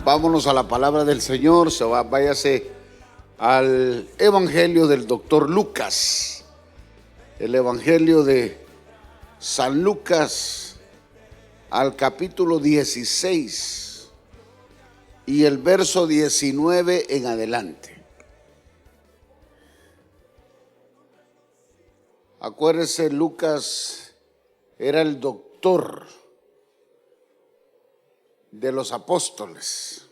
Vámonos a la palabra del Señor. Váyase al Evangelio del doctor Lucas. El Evangelio de San Lucas, al capítulo 16 y el verso 19 en adelante. Acuérdese, Lucas era el doctor de los apóstoles.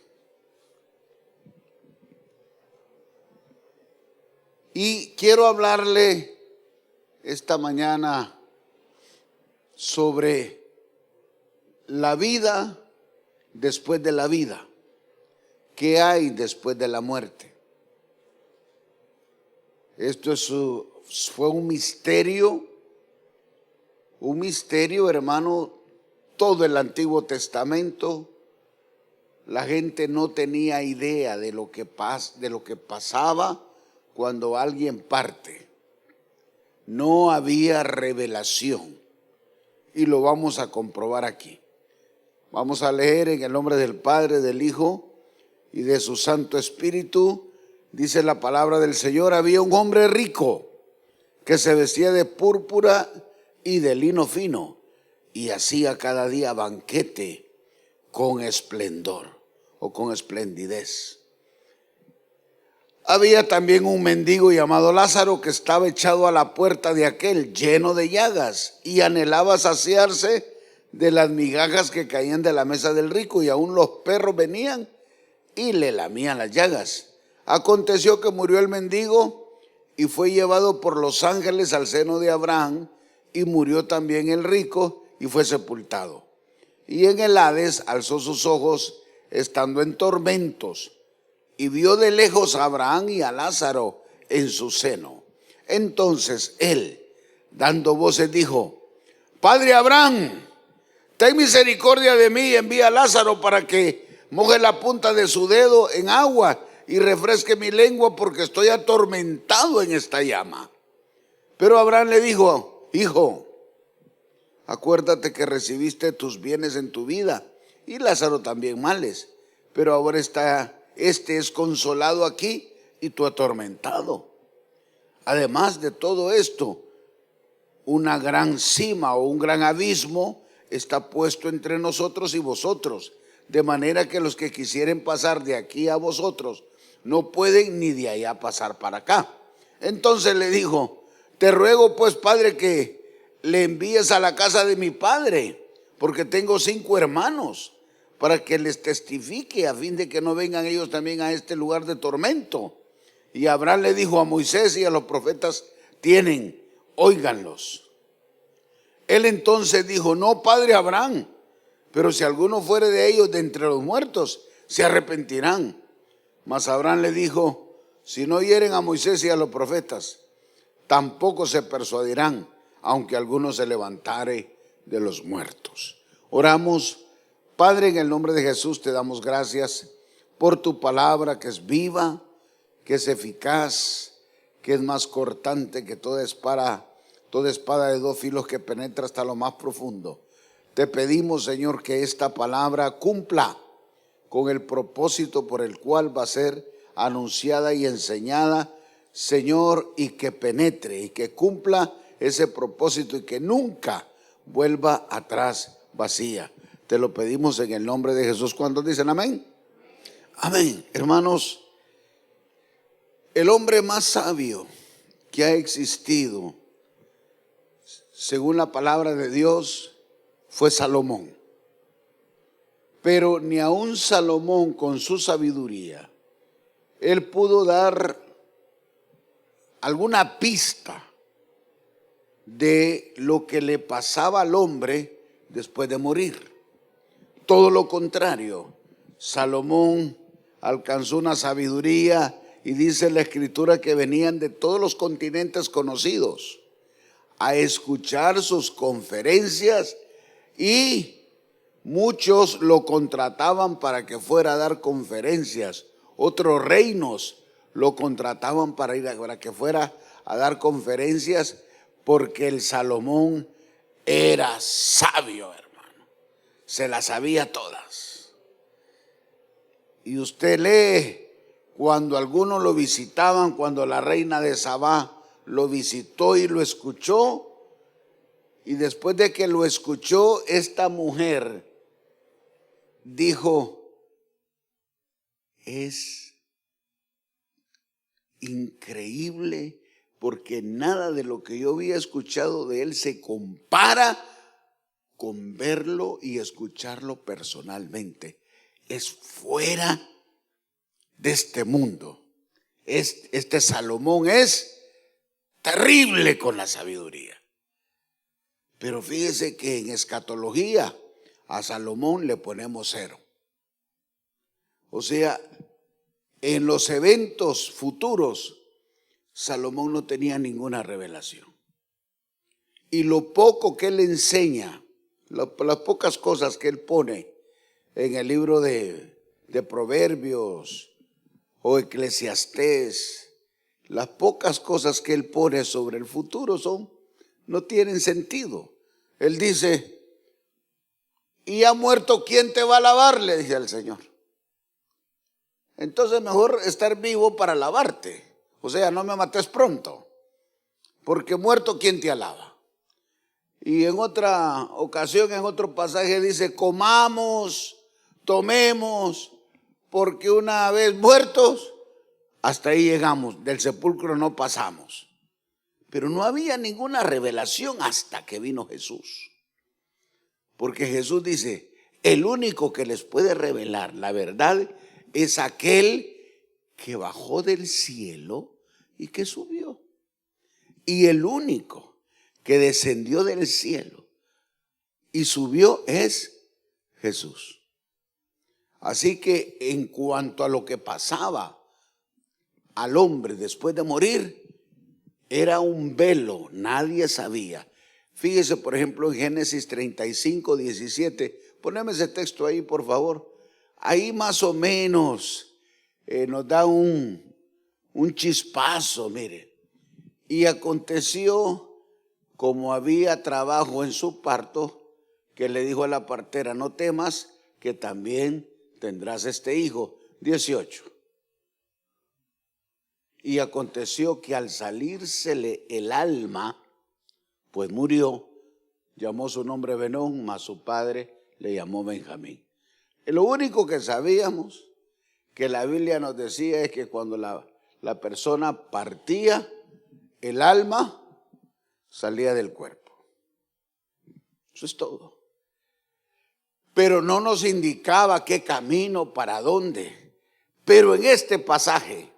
Y quiero hablarle esta mañana sobre la vida después de la vida. ¿Qué hay después de la muerte? Esto fue un misterio, hermano. Todo el Antiguo Testamento, la gente no tenía idea de lo que pasaba cuando alguien parte. No había revelación, y lo vamos a comprobar aquí. Vamos a leer en el nombre del Padre, del Hijo y de su Santo Espíritu. Dice la palabra del Señor: había un hombre rico que se vestía de púrpura y de lino fino, y hacía cada día banquete con esplendor o con esplendidez. Había también un mendigo llamado Lázaro que estaba echado a la puerta de aquel, lleno de llagas, y anhelaba saciarse de las migajas que caían de la mesa del rico, y aún los perros venían y le lamían las llagas. Aconteció que murió el mendigo y fue llevado por los ángeles al seno de Abraham, y murió también el rico y fue sepultado. Y en el Hades alzó sus ojos estando en tormentos, y vio de lejos a Abraham y a Lázaro en su seno. Entonces él, dando voces, dijo: Padre Abraham, ten misericordia de mí y envía a Lázaro para que moje la punta de su dedo en agua y refresque mi lengua, porque estoy atormentado en esta llama. Pero Abraham le dijo: Hijo, acuérdate que recibiste tus bienes en tu vida, y Lázaro también males, pero ahora este es consolado aquí y tú atormentado. Además de todo esto, una gran cima o un gran abismo está puesto entre nosotros y vosotros, de manera que los que quisieren pasar de aquí a vosotros no pueden, ni de allá pasar para acá. Entonces le dijo: te ruego pues, Padre, que le envíes a la casa de mi padre, porque tengo 5 hermanos, para que les testifique, a fin de que no vengan ellos también a este lugar de tormento. Y Abraham le dijo: a Moisés y a los profetas tienen, óiganlos. Él entonces dijo: no, Padre Abraham, pero si alguno fuere de ellos de entre los muertos, se arrepentirán. Mas Abraham le dijo: si no oyeren a Moisés y a los profetas, tampoco se persuadirán, aunque alguno se levantare de los muertos. Oramos. Padre, en el nombre de Jesús te damos gracias por tu palabra, que es viva, que es eficaz, que es más cortante que toda espada de 2 filos, que penetra hasta lo más profundo. Te pedimos, Señor, que esta palabra cumpla con el propósito por el cual va a ser anunciada y enseñada, Señor, y que penetre y que cumpla ese propósito y que nunca vuelva atrás vacía. Te lo pedimos en el nombre de Jesús. ¿Cuántos dicen amén? Amén. Hermanos, el hombre más sabio que ha existido, según la palabra de Dios, fue Salomón. Pero ni aun Salomón, con su sabiduría, él pudo dar alguna pista de lo que le pasaba al hombre después de morir. Todo lo contrario, Salomón alcanzó una sabiduría, y dice la Escritura que venían de todos los continentes conocidos a escuchar sus conferencias, y muchos lo contrataban para que fuera a dar conferencias. Otros reinos lo contrataban para que fuera a dar conferencias, porque el Salomón era sabio, hermano. Se las sabía todas. Y usted lee cuando algunos lo visitaban, cuando la reina de Sabá lo visitó y lo escuchó. Y después de que lo escuchó, esta mujer dijo, es increíble porque nada de lo que yo había escuchado de él se compara con verlo y escucharlo personalmente. Es fuera de este mundo. Este Salomón es terrible con la sabiduría. Pero fíjese que en escatología a Salomón le ponemos 0. O sea, en los eventos futuros, Salomón no tenía ninguna revelación. Y lo poco que él enseña, las pocas cosas que él pone en el libro de Proverbios o Eclesiastés, las pocas cosas que él pone sobre el futuro no tienen sentido. Él dice, y ha muerto, ¿quién te va a alabar? Le dice al Señor. Entonces mejor estar vivo para alabarte. O sea, no me mates pronto, porque muerto, ¿quién te alaba? Y en otra ocasión, en otro pasaje dice, comamos, tomemos, porque una vez muertos, hasta ahí llegamos, del sepulcro no pasamos. Pero no había ninguna revelación hasta que vino Jesús. Porque Jesús dice, el único que les puede revelar la verdad es aquel que bajó del cielo y que subió. Y el único que descendió del cielo y subió es Jesús. Así que en cuanto a lo que pasaba al hombre después de morir, era un velo, nadie sabía. Fíjese, por ejemplo, en Génesis 35, 17. Poneme ese texto ahí, por favor. Ahí más o menos nos da un chispazo, mire. Y aconteció, como había trabajo en su parto, que le dijo a la partera, no temas, que también tendrás este hijo. 18. Y aconteció que al salírsele el alma, pues murió, llamó su nombre Benón, mas su padre le llamó Benjamín. Lo único que sabíamos que la Biblia nos decía es que cuando la persona partía, el alma salía del cuerpo. Eso es todo. Pero no nos indicaba qué camino, para dónde. Pero en este pasaje,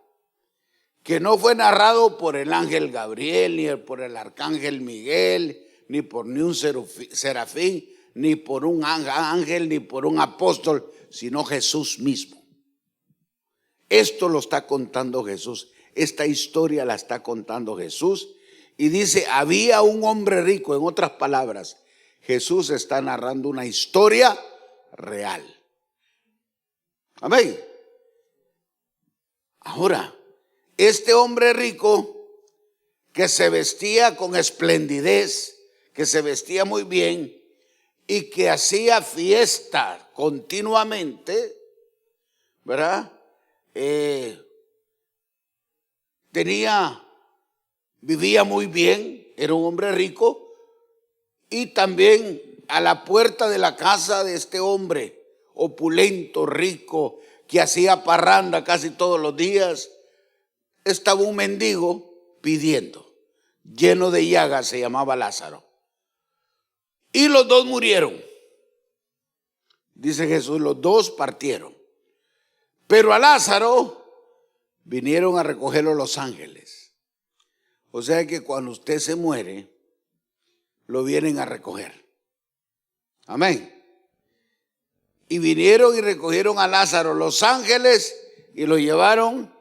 que no fue narrado por el ángel Gabriel, ni por el arcángel Miguel, ni por ni un serafín, ni por un ángel, ni por un apóstol, sino Jesús mismo. Esto lo está contando Jesús. Esta historia la está contando Jesús. Y dice, había un hombre rico. En otras palabras, Jesús está narrando una historia real. Amén. Ahora, este hombre rico que se vestía con esplendidez, que se vestía muy bien y que hacía fiesta continuamente, ¿verdad? Vivía muy bien, era un hombre rico, y también a la puerta de la casa de este hombre opulento, rico, que hacía parranda casi todos los días, estaba un mendigo pidiendo, lleno de llagas, se llamaba Lázaro. Y los dos murieron. Dice Jesús, los dos partieron. Pero a Lázaro vinieron a recogerlo los ángeles. O sea que cuando usted se muere, lo vienen a recoger. Amén. Y vinieron y recogieron a Lázaro los ángeles y lo llevaron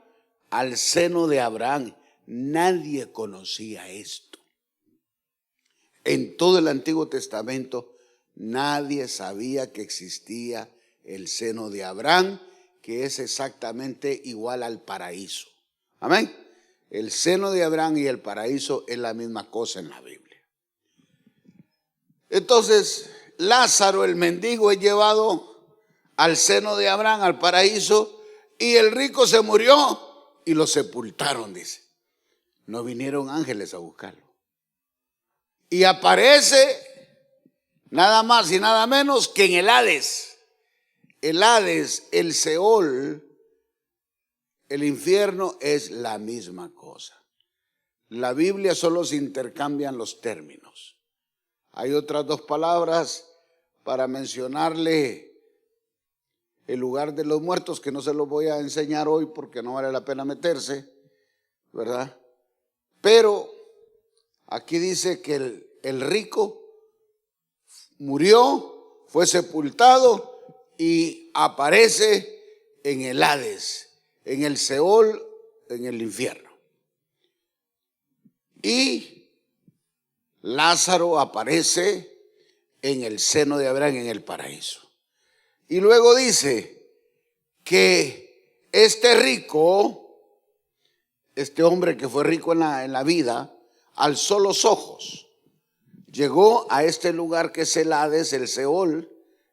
al seno de Abraham. Nadie conocía esto. En todo el Antiguo Testamento nadie sabía que existía el seno de Abraham, que es exactamente igual al paraíso. Amén. El seno de Abraham y el paraíso es la misma cosa en la Biblia. Entonces, Lázaro, el mendigo, es llevado al seno de Abraham, al paraíso, y el rico se murió y lo sepultaron, dice. No vinieron ángeles a buscarlo. Y aparece nada más y nada menos que en el Hades. El Hades, el Seol, el infierno es la misma cosa. La Biblia solo se intercambian los términos. Hay otras dos palabras para mencionarle el lugar de los muertos que no se los voy a enseñar hoy porque no vale la pena meterse, ¿verdad? Pero aquí dice que el rico murió, fue sepultado y aparece en el Hades, en el Seol, en el infierno. Y Lázaro aparece en el seno de Abraham, en el paraíso. Y luego dice que este rico, este hombre que fue rico en la vida, alzó los ojos, llegó a este lugar que es el Hades, el Seol,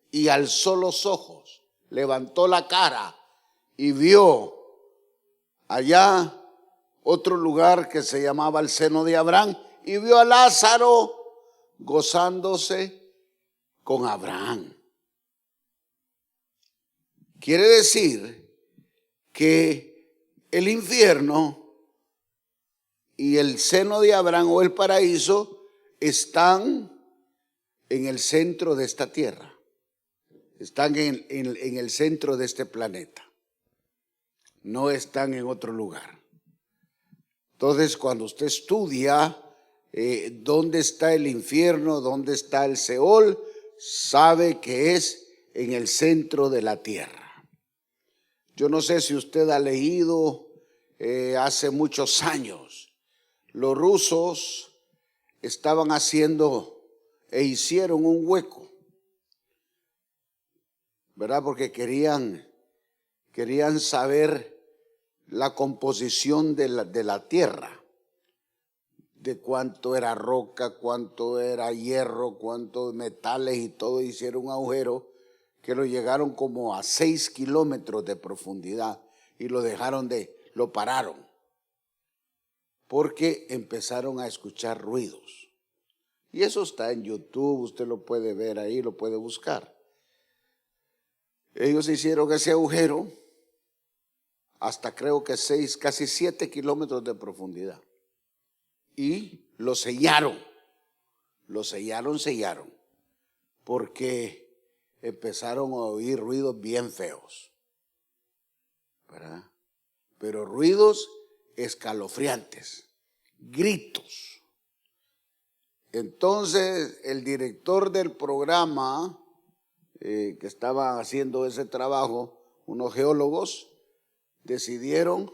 y alzó los ojos, levantó la cara y vio allá otro lugar que se llamaba el seno de Abraham, y vio a Lázaro gozándose con Abraham. Quiere decir que el infierno y el seno de Abraham o el paraíso están en el centro de esta tierra, están en el centro de este planeta, no están en otro lugar. Entonces, cuando usted estudia dónde está el infierno, dónde está el Seol, sabe que es en el centro de la tierra. Yo no sé si usted ha leído hace muchos años, los rusos estaban haciendo e hicieron un hueco, ¿verdad? Porque querían saber la composición de la tierra, de cuánto era roca, cuánto era hierro, cuántos metales y todo. Hicieron un agujero que lo llegaron como a 6 kilómetros de profundidad y lo pararon porque empezaron a escuchar ruidos. Y eso está en YouTube, usted lo puede ver ahí, lo puede buscar. Ellos hicieron ese agujero hasta creo que 6, casi 7 kilómetros de profundidad. Y lo sellaron, porque empezaron a oír ruidos bien feos, ¿verdad? Pero ruidos escalofriantes, gritos. Entonces el director del programa que estaba haciendo ese trabajo, unos geólogos, decidieron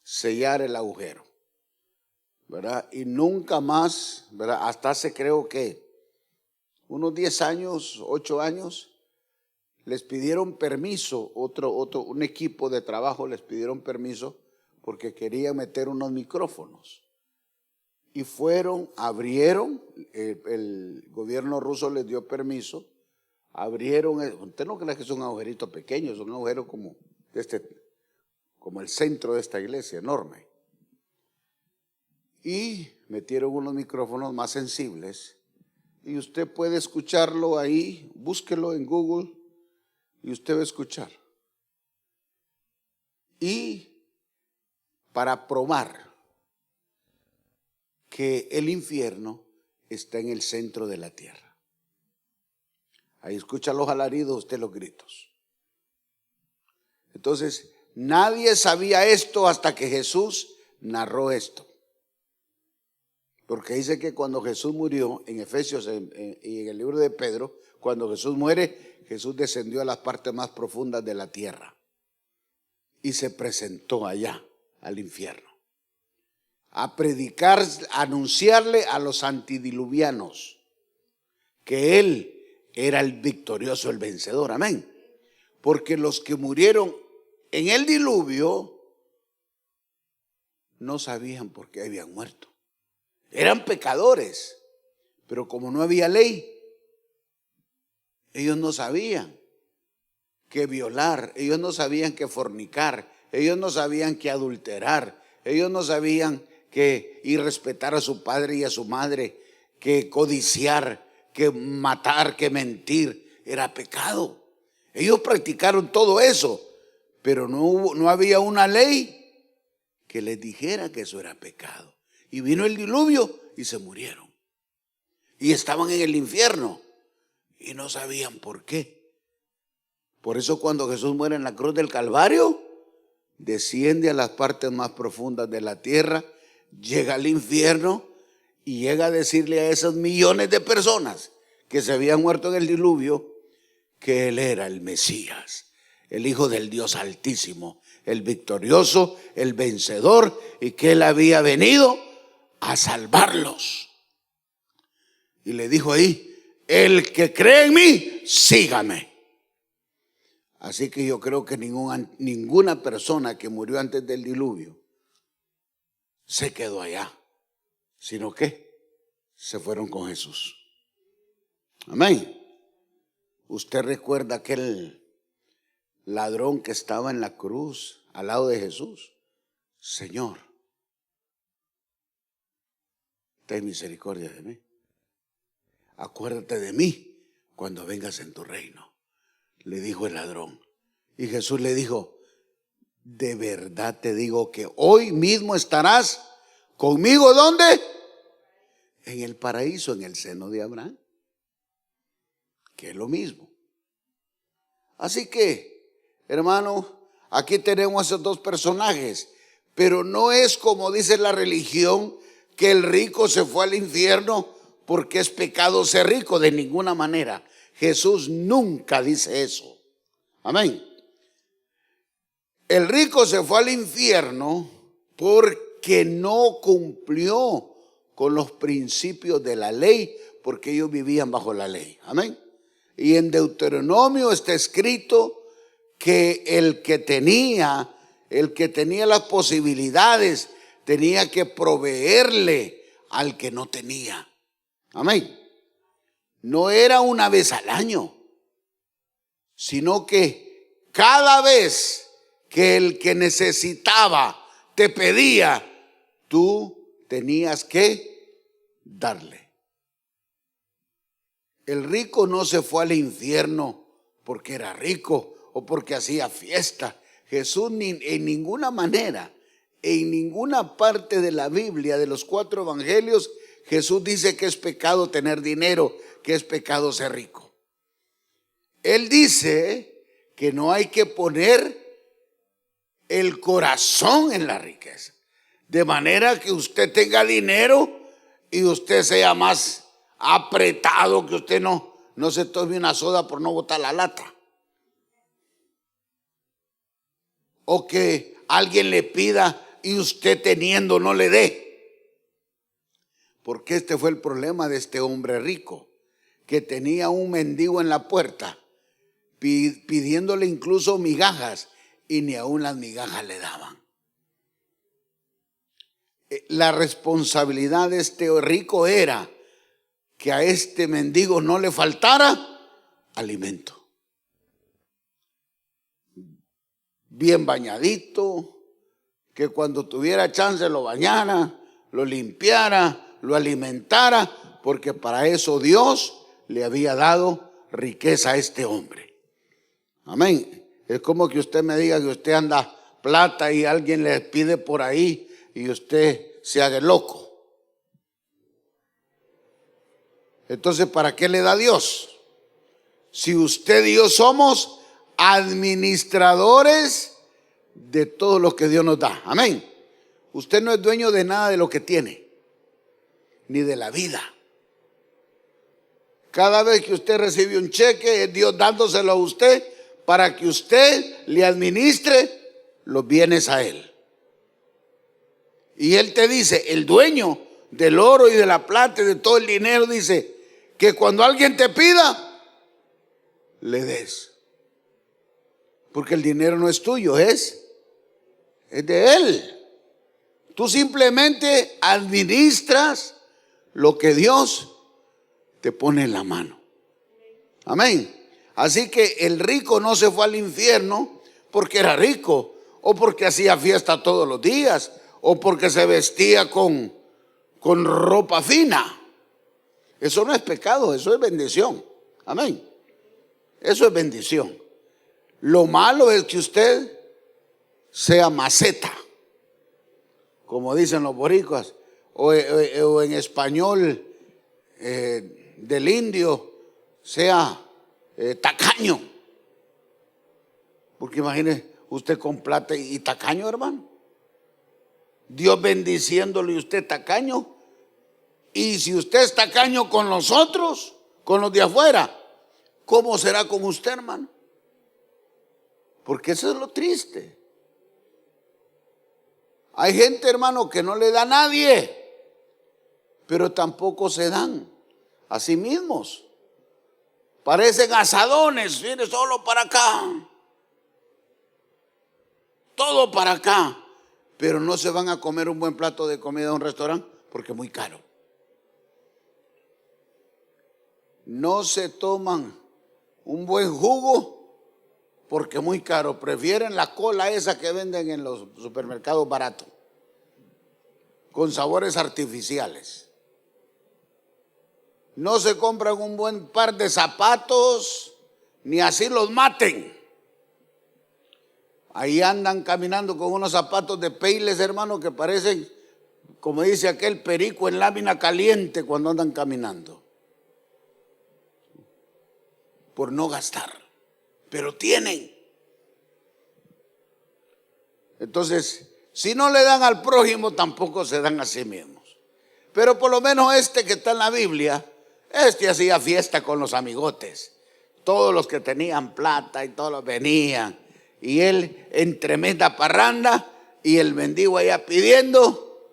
sellar el agujero, ¿verdad? Y nunca más, ¿verdad? Hasta hace creo que unos 10 años, 8 años, les pidieron permiso, un equipo de trabajo les pidieron permiso porque querían meter unos micrófonos. Y abrieron, el gobierno ruso les dio permiso, abrieron, usted no cree que es un agujerito pequeño, es un agujero como el centro de esta iglesia, enorme. Y metieron unos micrófonos más sensibles y usted puede escucharlo ahí, búsquelo en Google y usted va a escuchar. Y para probar que el infierno está en el centro de la tierra. Ahí escucha los alaridos, usted los gritos. Entonces, nadie sabía esto hasta que Jesús narró esto. Porque dice que cuando Jesús murió, en Efesios y en el libro de Pedro, cuando Jesús muere, Jesús descendió a las partes más profundas de la tierra y se presentó allá, al infierno, a predicar, a anunciarle a los antidiluvianos que Él era el victorioso, el vencedor, amén. Porque los que murieron en el diluvio no sabían por qué habían muerto. Eran pecadores, pero como no había ley, ellos no sabían que violar, ellos no sabían que fornicar, ellos no sabían que adulterar, ellos no sabían que irrespetar a su padre y a su madre, que codiciar, que matar, que mentir, era pecado. Ellos practicaron todo eso, pero no había una ley que les dijera que eso era pecado. Y vino el diluvio y se murieron. Y estaban en el infierno y no sabían por qué. Por eso cuando Jesús muere en la cruz del Calvario, desciende a las partes más profundas de la tierra, llega al infierno y llega a decirle a esos millones de personas que se habían muerto en el diluvio que Él era el Mesías, el Hijo del Dios Altísimo, el victorioso, el vencedor, y que Él había venido a salvarlos. Y le dijo ahí: el que cree en mí, sígame. Así que yo creo que ninguna persona que murió antes del diluvio se quedó allá, sino que se fueron con Jesús. Amén. Usted recuerda aquel ladrón que estaba en la cruz al lado de Jesús. Señor, ten misericordia de mí. Acuérdate de mí cuando vengas en tu reino, le dijo el ladrón. Y Jesús le dijo: de verdad te digo que hoy mismo estarás conmigo. ¿Dónde? En el paraíso, en el seno de Abraham, que es lo mismo. Así que, hermano, aquí tenemos esos dos personajes, pero no es como dice la religión, que el rico se fue al infierno porque es pecado ser rico. De ninguna manera. Jesús nunca dice eso. Amén. El rico se fue al infierno porque no cumplió con los principios de la ley, porque ellos vivían bajo la ley. Amén. Y en Deuteronomio está escrito que el que tenía las posibilidades tenía que proveerle al que no tenía. Amén. No era una vez al año, sino que cada vez que el que necesitaba te pedía, tú tenías que darle. El rico no se fue al infierno porque era rico o porque hacía fiesta. Jesús en ninguna manera, en ninguna parte de la Biblia, de los 4 evangelios, Jesús dice que es pecado tener dinero, que es pecado ser rico. Él dice que no hay que poner el corazón en la riqueza, de manera que usted tenga dinero y usted sea más apretado, que usted no se tome una soda por no botar la lata, o que alguien le pida y usted teniendo no le dé. Porque este fue el problema de este hombre rico, que tenía un mendigo en la puerta pidiéndole incluso migajas, y ni aún las migajas le daban. La responsabilidad de este rico era que a este mendigo no le faltara alimento. Bien bañadito, que cuando tuviera chance lo bañara, lo limpiara, lo alimentara, porque para eso Dios le había dado riqueza a este hombre. Amén. Es como que usted me diga que usted anda plata y alguien le pide por ahí y usted se haga loco. Entonces, ¿para qué le da Dios? Si usted y yo somos administradores de todo lo que Dios nos da. Amén. Usted no es dueño de nada de lo que tiene, ni de la vida. Cada vez que usted recibe un cheque, es Dios dándoselo a usted para que usted le administre los bienes a Él. Y Él te dice, el dueño del oro y de la plata y de todo el dinero, dice que cuando alguien te pida, le des. Porque el dinero no es tuyo, es de Él. Tú simplemente administras lo que Dios te pone en la mano. Amén. Así que el rico no se fue al infierno porque era rico, o porque hacía fiesta todos los días, o porque se vestía con ropa fina. Eso no es pecado, eso es bendición. Amén. Eso es bendición. Lo malo es que usted sea maceta, como dicen los boricuas, o en español del indio, sea tacaño. Porque imagine usted con plata y tacaño, hermano. Dios bendiciéndole y usted tacaño. Y si usted es tacaño con los otros, con los de afuera, ¿cómo será con usted, hermano? Porque eso es lo triste. Hay gente, hermano, que no le da a nadie, pero tampoco se dan a sí mismos. Parecen asadones, viene solo para acá, todo para acá, pero no se van a comer un buen plato de comida a un restaurante porque es muy caro. No se toman un buen jugo porque es muy caro. Prefieren la cola esa que venden en los supermercados baratos, con sabores artificiales. No se compran un buen par de zapatos, ni así los maten. Ahí andan caminando con unos zapatos de peiles, hermano, que parecen, como dice aquel, perico en lámina caliente cuando andan caminando. Por no gastar, pero tienen. Entonces, si no le dan al prójimo, tampoco se dan a sí mismos. Pero por lo menos este que está en la Biblia, este hacía fiesta con los amigotes. Todos los que tenían plata y todos los venían. Y él en tremenda parranda y el mendigo allá pidiendo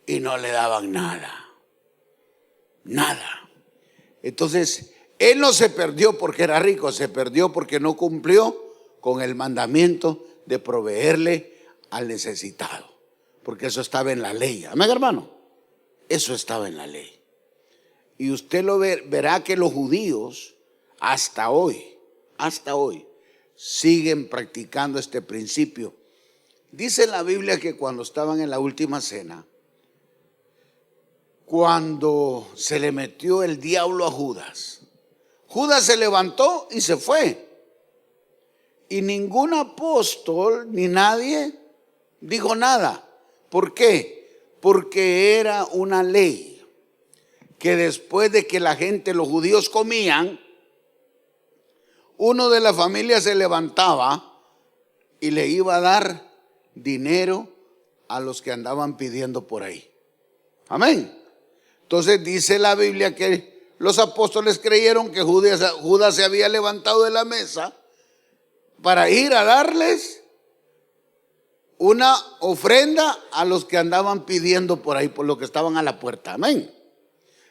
y no le daban nada. Nada. Entonces, él no se perdió porque era rico, se perdió porque no cumplió con el mandamiento de proveerle al necesitado. Porque eso estaba en la ley. Amén, hermano. Eso estaba en la ley. Y usted lo verá que los judíos hasta hoy, siguen practicando este principio. Dice en la Biblia que cuando estaban en la última cena, cuando se le metió el diablo a Judas, Judas se levantó y se fue. Y ningún apóstol ni nadie dijo nada. ¿Por qué? Porque era una ley que después de que la gente, los judíos comían, uno de la familia se levantaba y le iba a dar dinero a los que andaban pidiendo por ahí. Amén. Entonces dice la Biblia que los apóstoles creyeron que Judas se había levantado de la mesa para ir a darles una ofrenda a los que andaban pidiendo por ahí, por los que estaban a la puerta. Amén.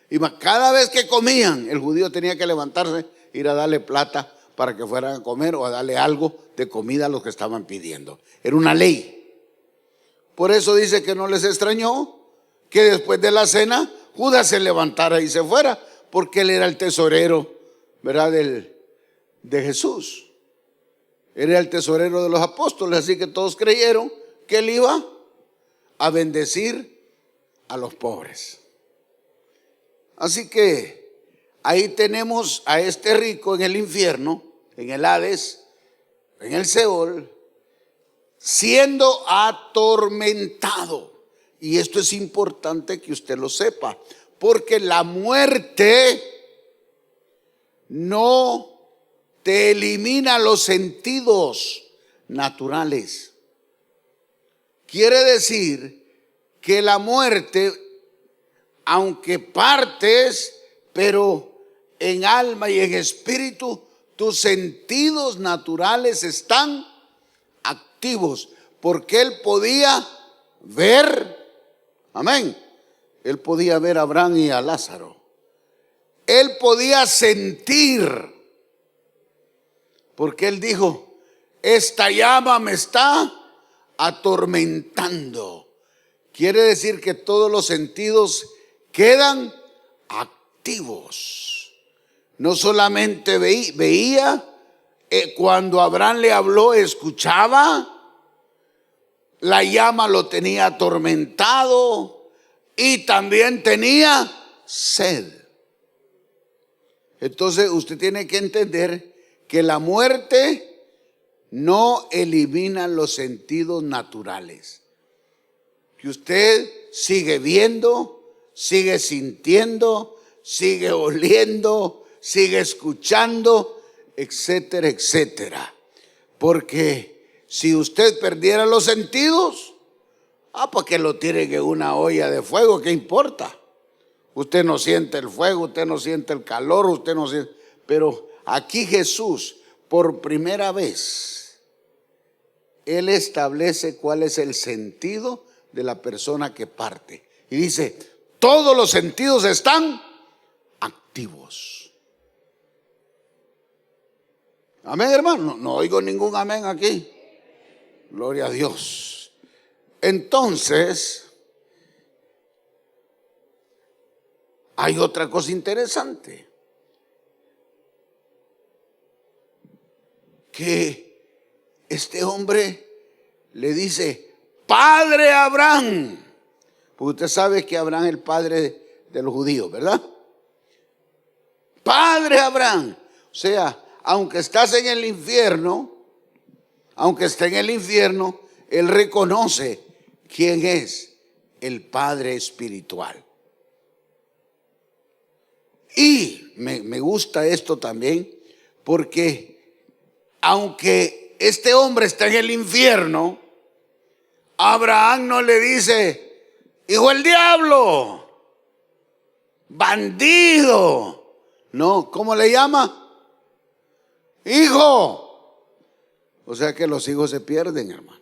Y cada vez que comían, el judío tenía que levantarse, ir a darle plata para que fueran a comer o a darle algo de comida a los que estaban pidiendo. Era una ley. Por eso dice que no les extrañó que después de la cena Judas se levantara y se fuera, porque él era el tesorero, ¿verdad? De Jesús. Era el tesorero de los apóstoles, así que todos creyeron que él iba a bendecir a los pobres. Así que ahí tenemos a este rico en el infierno, en el Hades, en el Seol, siendo atormentado. Y esto es importante que usted lo sepa, porque la muerte no te elimina los sentidos naturales. Quiere decir que la muerte, aunque partes, pero en alma y en espíritu, tus sentidos naturales están activos, porque él podía ver, amén, él podía ver a Abraham y a Lázaro, él podía sentir, porque él dijo, esta llama me está atormentando. Quiere decir que todos los sentidos quedan activos. No solamente veía, cuando Abraham le habló, escuchaba. La llama lo tenía atormentado y también tenía sed. Entonces usted tiene que entender que la muerte no elimina los sentidos naturales. Que usted sigue viendo, sigue sintiendo, sigue oliendo, sigue escuchando, etcétera, etcétera. Porque si usted perdiera los sentidos, pues que lo tiren en una olla de fuego, ¿qué importa? Usted no siente el fuego, usted no siente el calor, usted no siente. Pero aquí Jesús, por primera vez, Él establece cuál es el sentido de la persona que parte. Y dice, todos los sentidos están activos. Amén, hermano. No oigo ningún amén aquí. Gloria a Dios. Entonces, hay otra cosa interesante. Que este hombre le dice, Padre Abraham. Porque usted sabe que Abraham es el padre de los judíos, ¿verdad? Padre Abraham. O sea, aunque estás en el infierno, aunque esté en el infierno, él reconoce quién es el Padre espiritual. Y me gusta esto también, porque aunque este hombre está en el infierno, Abraham no le dice, hijo del diablo, bandido. No, ¿cómo le llama? Hijo. O sea que los hijos se pierden, hermano.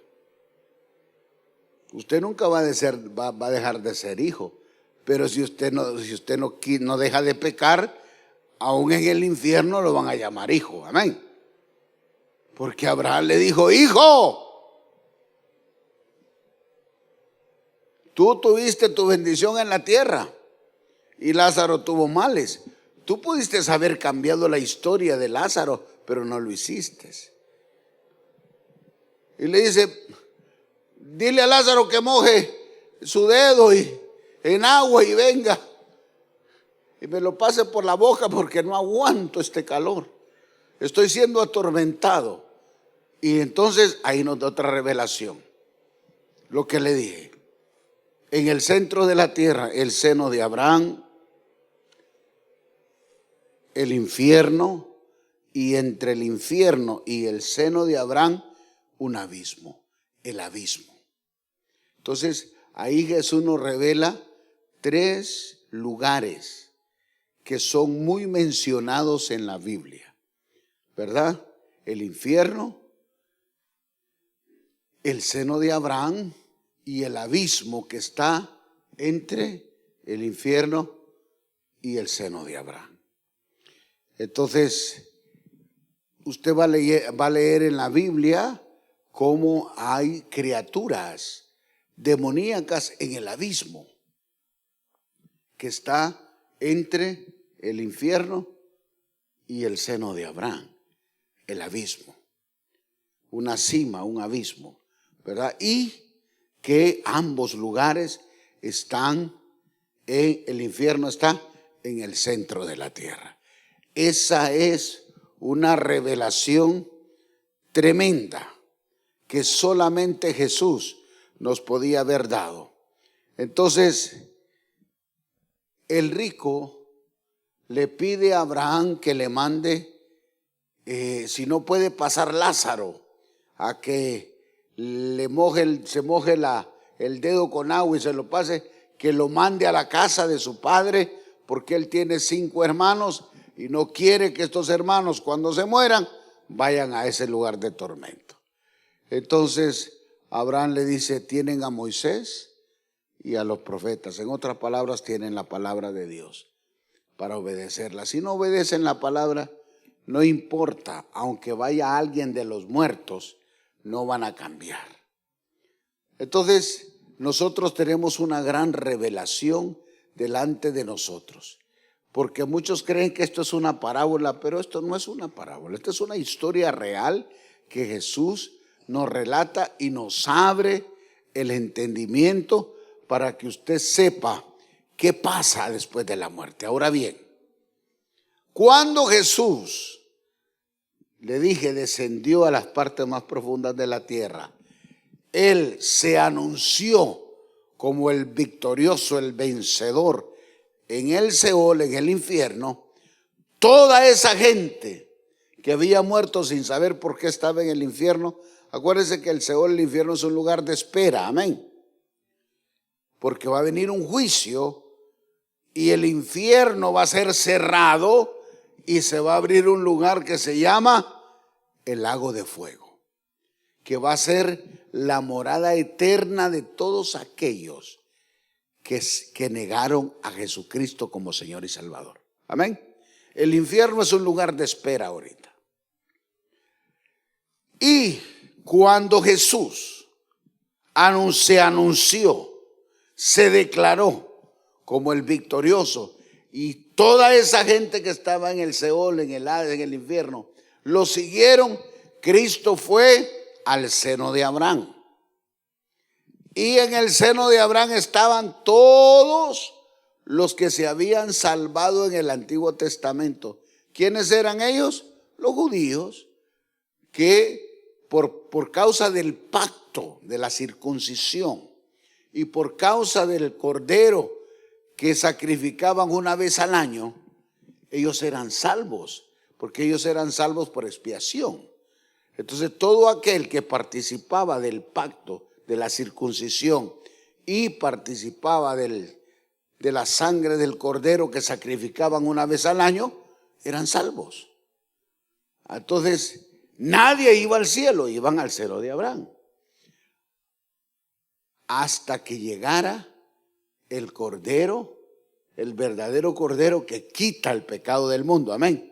Usted nunca va a dejar de ser hijo. Pero si usted no deja de pecar, aún en el infierno lo van a llamar hijo. Amén. Porque Abraham le dijo, hijo, tú tuviste tu bendición en la tierra y Lázaro tuvo males. Tú pudiste haber cambiado la historia de Lázaro, pero no lo hiciste. Y le dice, dile a Lázaro que moje su dedo en agua y venga y me lo pase por la boca porque no aguanto este calor. Estoy siendo atormentado. Y entonces ahí nos da otra revelación. Lo que le dije. En el centro de la tierra, el seno de Abraham, el infierno, y entre el infierno y el seno de Abraham, un abismo, el abismo. Entonces, ahí Jesús nos revela 3 lugares que son muy mencionados en la Biblia, ¿verdad? El infierno, el seno de Abraham y el abismo que está entre el infierno y el seno de Abraham. Entonces, usted va a leer en la Biblia cómo hay criaturas demoníacas en el abismo que está entre el infierno y el seno de Abraham, el abismo, una cima, un abismo, ¿verdad? Y que ambos lugares están el infierno está en el centro de la tierra. Esa es una revelación tremenda que solamente Jesús nos podía haber dado. Entonces, el rico le pide a Abraham que le mande, si no puede pasar Lázaro, a que se moje el dedo con agua y se lo pase, que lo mande a la casa de su padre, porque él tiene 5 hermanos y no quiere que estos hermanos cuando se mueran vayan a ese lugar de tormento. Entonces Abraham le dice, tienen a Moisés y a los profetas. En otras palabras, tienen la palabra de Dios para obedecerla. Si no obedecen la palabra, no importa, aunque vaya alguien de los muertos, no van a cambiar. Entonces, nosotros tenemos una gran revelación delante de nosotros, porque muchos creen que esto es una parábola, pero esto no es una parábola, esta es una historia real que Jesús nos relata y nos abre el entendimiento para que usted sepa qué pasa después de la muerte. Ahora bien, cuando Jesús, le dije, descendió a las partes más profundas de la tierra, Él se anunció como el victorioso, el vencedor en el Seol, en el infierno. Toda esa gente que había muerto sin saber por qué estaba en el infierno, acuérdense que el Seol, el infierno, es un lugar de espera, amén, porque va a venir un juicio y el infierno va a ser cerrado y se va a abrir un lugar que se llama el lago de fuego, que va a ser la morada eterna de todos aquellos que negaron a Jesucristo como Señor y Salvador. Amén. El infierno es un lugar de espera ahorita. Y cuando Jesús se anunció, se declaró como el victorioso, y toda esa gente que estaba en el Seol, en el Hades, en el infierno, lo siguieron, Cristo fue al seno de Abraham. Y en el seno de Abraham estaban todos los que se habían salvado en el Antiguo Testamento. ¿Quiénes eran ellos? Los judíos, que por causa del pacto de la circuncisión y por causa del cordero que sacrificaban una vez al año, ellos eran salvos, porque ellos eran salvos por expiación. Entonces todo aquel que participaba del pacto de la circuncisión y participaba de la sangre del cordero que sacrificaban una vez al año, eran salvos. Entonces nadie iba al cielo, iban al seno de Abraham, hasta que llegara el cordero, el verdadero cordero que quita el pecado del mundo. Amén.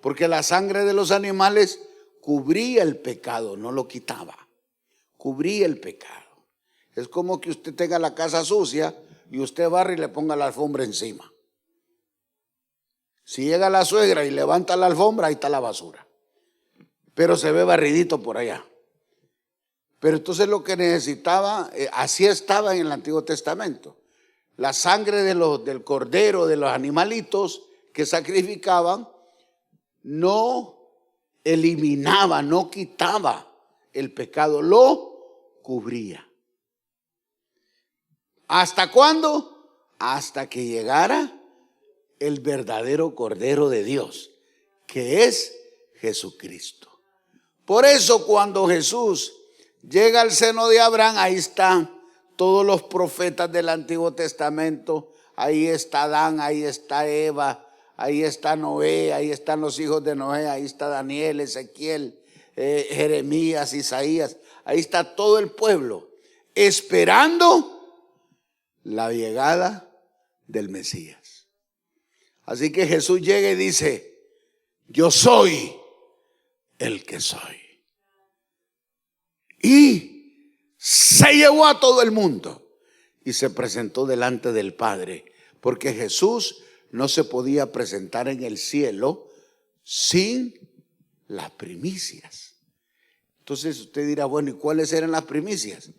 Porque la sangre de los animales cubría el pecado, no lo quitaba, cubría el pecado. Es como que usted tenga la casa sucia y usted barre y le ponga la alfombra encima. Si llega la suegra y levanta la alfombra, ahí está la basura, pero se ve barridito por allá. Pero entonces lo que necesitaba, así estaba en el Antiguo Testamento. La sangre del cordero, de los animalitos que sacrificaban, no eliminaba, no quitaba el pecado, lo cubría. ¿Hasta cuándo? Hasta que llegara el verdadero Cordero de Dios, que es Jesucristo. Por eso cuando Jesús llega al seno de Abraham, ahí están todos los profetas del Antiguo Testamento. Ahí está Adán, ahí está Eva, ahí está Noé, ahí están los hijos de Noé, ahí está Daniel, Ezequiel, Jeremías, Isaías. Ahí está todo el pueblo esperando la llegada del Mesías. Así que Jesús llega y dice: yo soy el que soy. Y se llevó a todo el mundo y se presentó delante del Padre, porque Jesús no se podía presentar en el cielo sin las primicias. Entonces usted dirá, bueno, ¿y cuáles eran las primicias?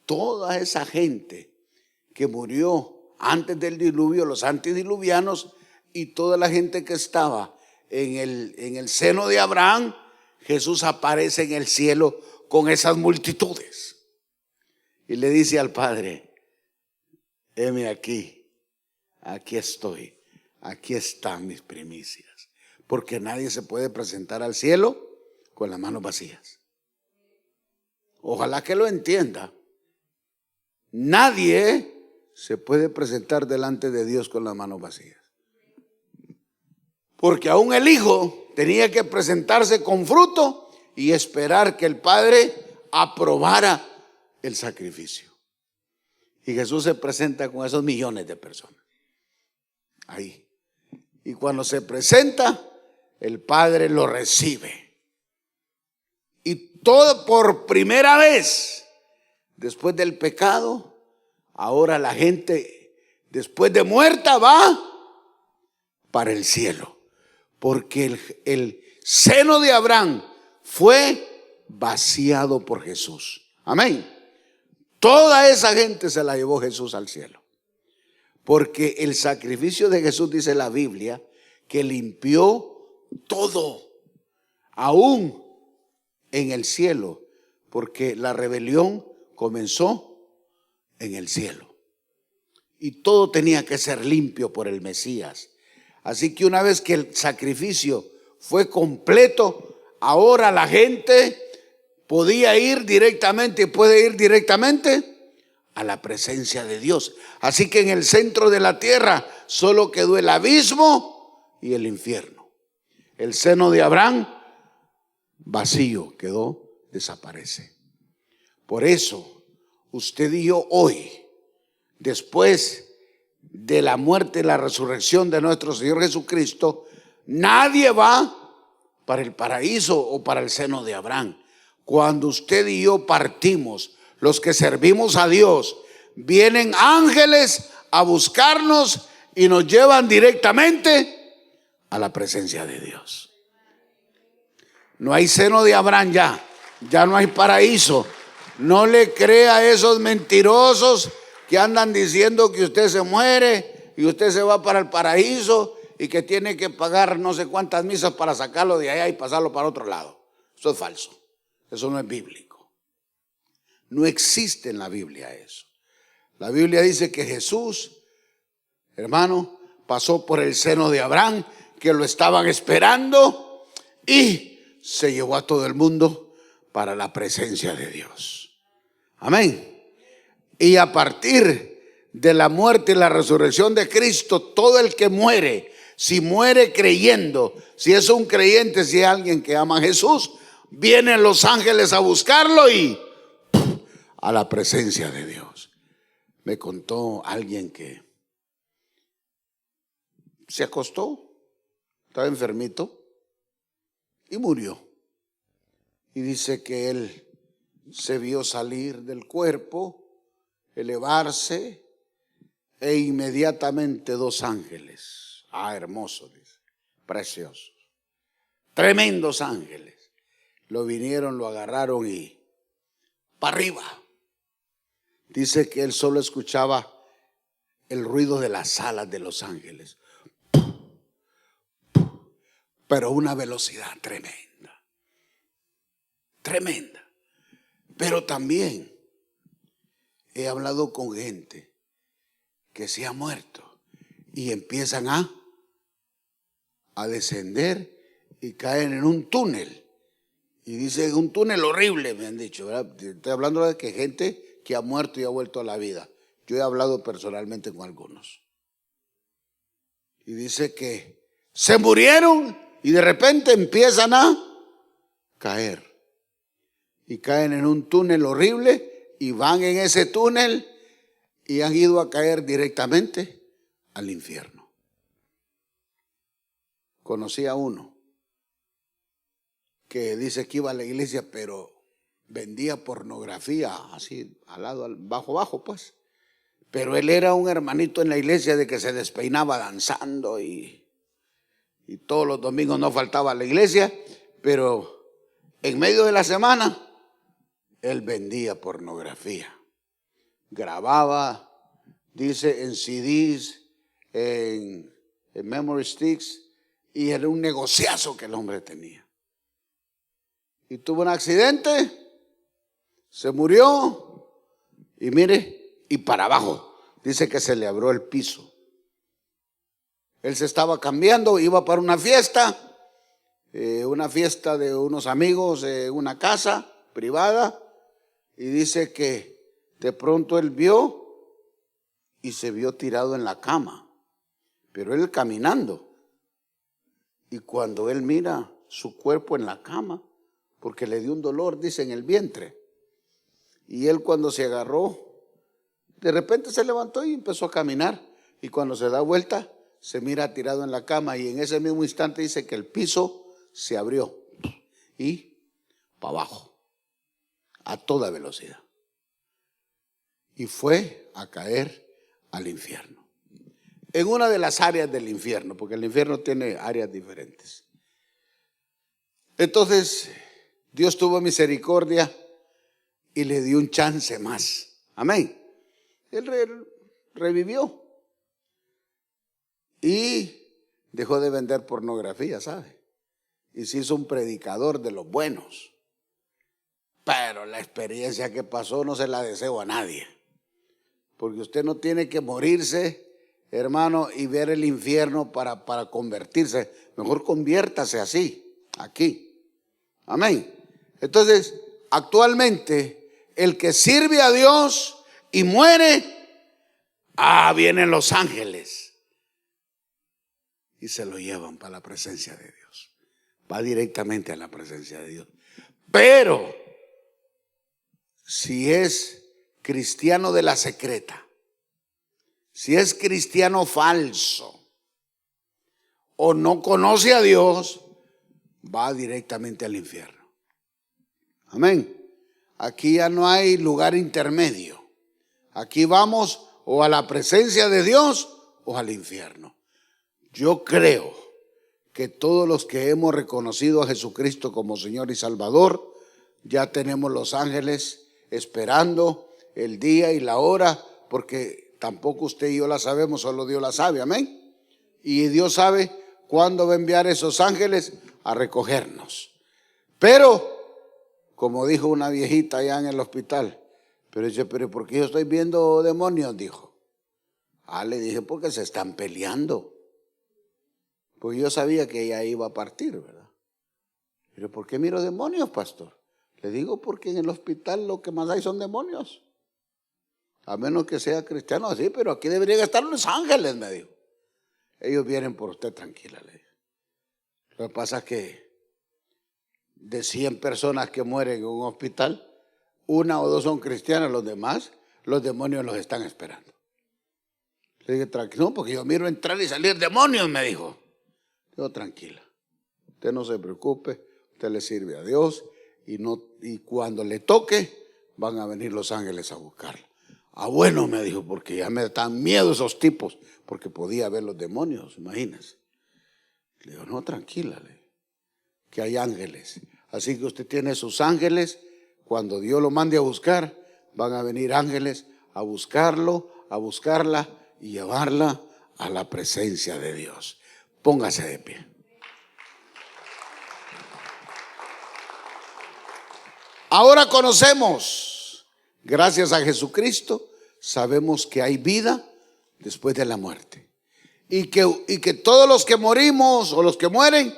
Toda esa gente que murió antes del diluvio, los antediluvianos, y toda la gente que estaba en el seno de Abraham, Jesús aparece en el cielo con esas multitudes y le dice al Padre: heme aquí, aquí estoy, aquí están mis primicias, porque nadie se puede presentar al cielo con las manos vacías. Ojalá que lo entienda. Nadie se puede presentar delante de Dios con las manos vacías, porque aún el Hijo tenía que presentarse con fruto y esperar que el Padre aprobara el sacrificio. Y Jesús se presenta con esos millones de personas ahí. Y cuando se presenta, el Padre lo recibe. Y todo por primera vez, después del pecado, ahora la gente, después de muerta, va para el cielo, porque el seno de Abraham fue vaciado por Jesús. Amén. Toda esa gente se la llevó Jesús al cielo, porque el sacrificio de Jesús, dice la Biblia, que limpió todo, aún en el cielo, porque la rebelión comenzó en el cielo y todo tenía que ser limpio por el Mesías. Así que una vez que el sacrificio fue completo, ahora la gente podía ir directamente y puede ir directamente a la presencia de Dios. Así que en el centro de la tierra solo quedó el abismo y el infierno. El seno de Abraham vacío quedó, desaparece. Por eso usted y yo hoy, después de la muerte y la resurrección de nuestro Señor Jesucristo, nadie va para el paraíso o para el seno de Abraham. Cuando usted y yo partimos, los que servimos a Dios, vienen ángeles a buscarnos y nos llevan directamente a la presencia de Dios. No hay seno de Abraham ya no hay paraíso. No le crea a esos mentirosos que andan diciendo que usted se muere y usted se va para el paraíso y que tiene que pagar no sé cuántas misas para sacarlo de allá y pasarlo para otro lado. Eso es falso. Eso no es bíblico. No existe en la Biblia eso. La Biblia dice que Jesús, hermano, pasó por el seno de Abraham, que lo estaban esperando, y se llevó a todo el mundo para la presencia de Dios. Amén. Y a partir de la muerte y la resurrección de Cristo, todo el que muere, si muere creyendo, si es un creyente, si es alguien que ama a Jesús, vienen los ángeles a buscarlo y a la presencia de Dios. Me contó alguien que se acostó, estaba enfermito y murió. Y dice que él se vio salir del cuerpo, elevarse, e inmediatamente dos ángeles, hermosos, dice, preciosos, tremendos ángeles, lo vinieron, lo agarraron y para arriba. Dice que él solo escuchaba el ruido de las alas de los ángeles, pero una velocidad tremenda, tremenda. Pero también he hablado con gente que se ha muerto y empiezan a descender y caen en un túnel. Y dice, un túnel horrible, me han dicho, ¿verdad? Estoy hablando de que gente que ha muerto y ha vuelto a la vida. Yo he hablado personalmente con algunos. Y dice que se murieron y de repente empiezan a caer. Y caen en un túnel horrible y van en ese túnel y han ido a caer directamente al infierno. Conocí a uno que dice que iba a la iglesia, pero vendía pornografía así al lado, bajo pues. Pero él era un hermanito en la iglesia de que se despeinaba danzando y todos los domingos no faltaba a la iglesia, pero en medio de la semana él vendía pornografía. Grababa, dice, en CDs, en memory sticks, y era un negociazo que el hombre tenía. Y tuvo un accidente, se murió, y mire, y para abajo, dice que se le abrió el piso. Él se estaba cambiando, iba para una fiesta de unos amigos, una casa privada, y dice que de pronto él vio y se vio tirado en la cama, pero él caminando. Y cuando él mira su cuerpo en la cama, porque le dio un dolor, dice, en el vientre. Y él cuando se agarró, de repente se levantó y empezó a caminar. Y cuando se da vuelta, se mira tirado en la cama. Y en ese mismo instante dice que el piso se abrió y para abajo, a toda velocidad. Y fue a caer al infierno. en una de las áreas del infierno, porque el infierno tiene áreas diferentes. Entonces, Dios tuvo misericordia y le dio un chance más. Amén. Él revivió y dejó de vender pornografía, ¿sabe? Y se hizo un predicador de los buenos. Pero la experiencia que pasó no se la deseo a nadie. Porque usted no tiene que morirse, hermano, y ver el infierno para convertirse. Mejor conviértase así, aquí. Amén. Entonces, actualmente, el que sirve a Dios y muere, vienen los ángeles y se lo llevan para la presencia de Dios. Va directamente a la presencia de Dios. Pero si es cristiano de la secreta, si es cristiano falso o no conoce a Dios, va directamente al infierno. Amén. Aquí ya no hay lugar intermedio. Aquí vamos o a la presencia de Dios o al infierno. Yo creo que todos los que hemos reconocido a Jesucristo como Señor y Salvador, ya tenemos los ángeles esperando el día y la hora, porque tampoco usted y yo la sabemos, solo Dios la sabe, amén. Y Dios sabe cuándo va a enviar esos ángeles a recogernos. Pero, como dijo una viejita allá en el hospital, pero dice, pero ¿por qué yo estoy viendo demonios? Dijo. Le dije, porque se están peleando. Pues yo sabía que ella iba a partir, ¿verdad? Pero ¿por qué miro demonios, pastor? Le digo, porque en el hospital lo que más hay son demonios. A menos que sea cristiano así, pero aquí deberían estar los ángeles, me dijo. Ellos vienen por usted, tranquila, le dije. Lo que pasa es que de 100 personas que mueren en un hospital, 1 o 2 son cristianas, los demás, los demonios los están esperando. Le dije, tranquilo, no, porque yo miro entrar y salir demonios, me dijo. Digo, tranquila, usted no se preocupe, usted le sirve a Dios y cuando le toque van a venir los ángeles a buscarla. Bueno, me dijo, porque ya me dan miedo esos tipos, porque podía ver los demonios, imagínense. Le digo, no, tranquila, que hay ángeles. Así que usted tiene sus ángeles, cuando Dios lo mande a buscar, van a venir ángeles a buscarlo, a buscarla y llevarla a la presencia de Dios. Póngase de pie. Ahora conocemos, gracias a Jesucristo, sabemos que hay vida después de la muerte. Y que todos los que morimos o los que mueren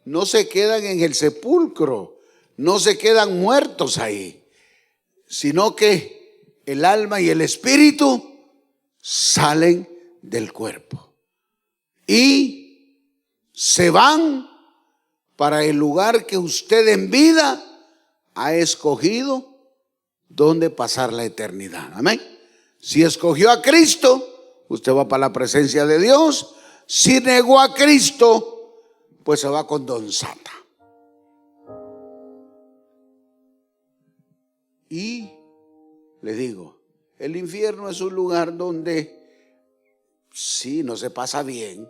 no se quedan en el sepulcro, no se quedan muertos ahí, sino que el alma y el espíritu salen del cuerpo y se van para el lugar que usted en vida ha escogido donde pasar la eternidad. Amén. Si escogió a Cristo, usted va para la presencia de Dios. Si negó a Cristo, pues se va con Don Sata. Y le digo, el infierno es un lugar donde sí, no se pasa bien,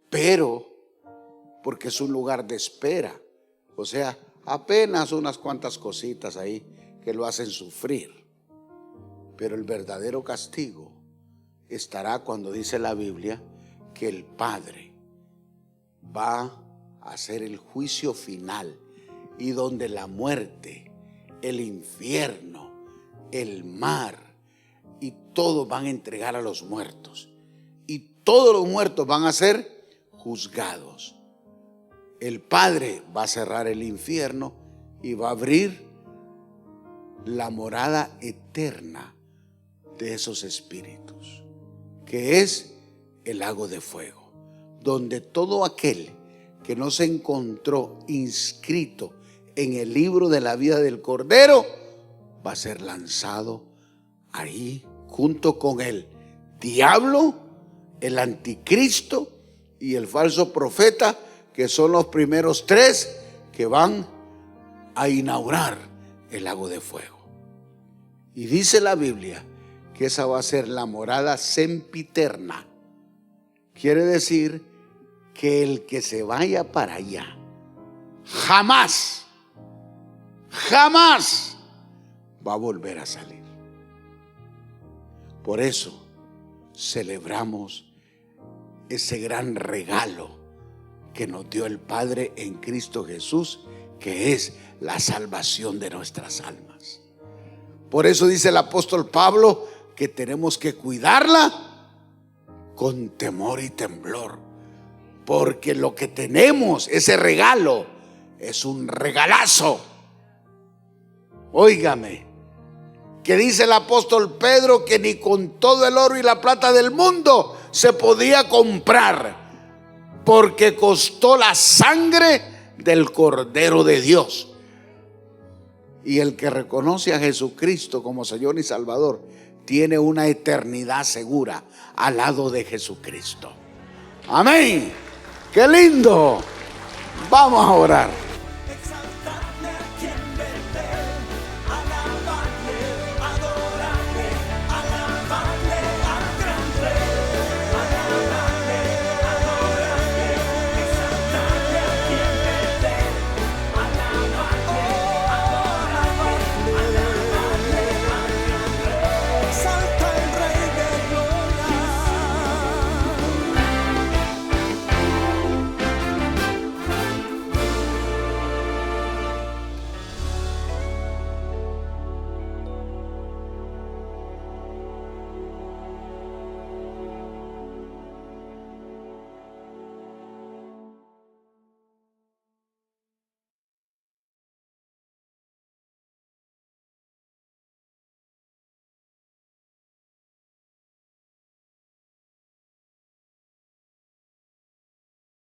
pero porque es un lugar de espera. O sea, apenas unas cuantas cositas ahí que lo hacen sufrir. Pero el verdadero castigo estará cuando dice la Biblia que el Padre va a hacer el juicio final y donde la muerte, el infierno, el mar y todos van a entregar a los muertos y todos los muertos van a ser juzgados. El Padre va a cerrar el infierno y va a abrir la morada eterna de esos espíritus, que es el lago de fuego, donde todo aquel que no se encontró inscrito en el libro de la vida del Cordero va a ser lanzado ahí junto con el diablo, el anticristo y el falso profeta, que son los primeros 3 que van a inaugurar el lago de fuego. Y dice la Biblia que esa va a ser la morada sempiterna. Quiere decir que el que se vaya para allá jamás va a volver a salir. Por eso celebramos ese gran regalo que nos dio el Padre en Cristo Jesús, que es la salvación de nuestras almas. Por eso dice el apóstol Pablo que tenemos que cuidarla con temor y temblor, porque lo que tenemos, ese regalo, es un regalazo. Óigame, que dice el apóstol Pedro que ni con todo el oro y la plata del mundo se podía comprar, porque costó la sangre del Cordero de Dios. Y el que reconoce a Jesucristo como Señor y Salvador tiene una eternidad segura al lado de Jesucristo. Amén. ¡Qué lindo! Vamos a orar.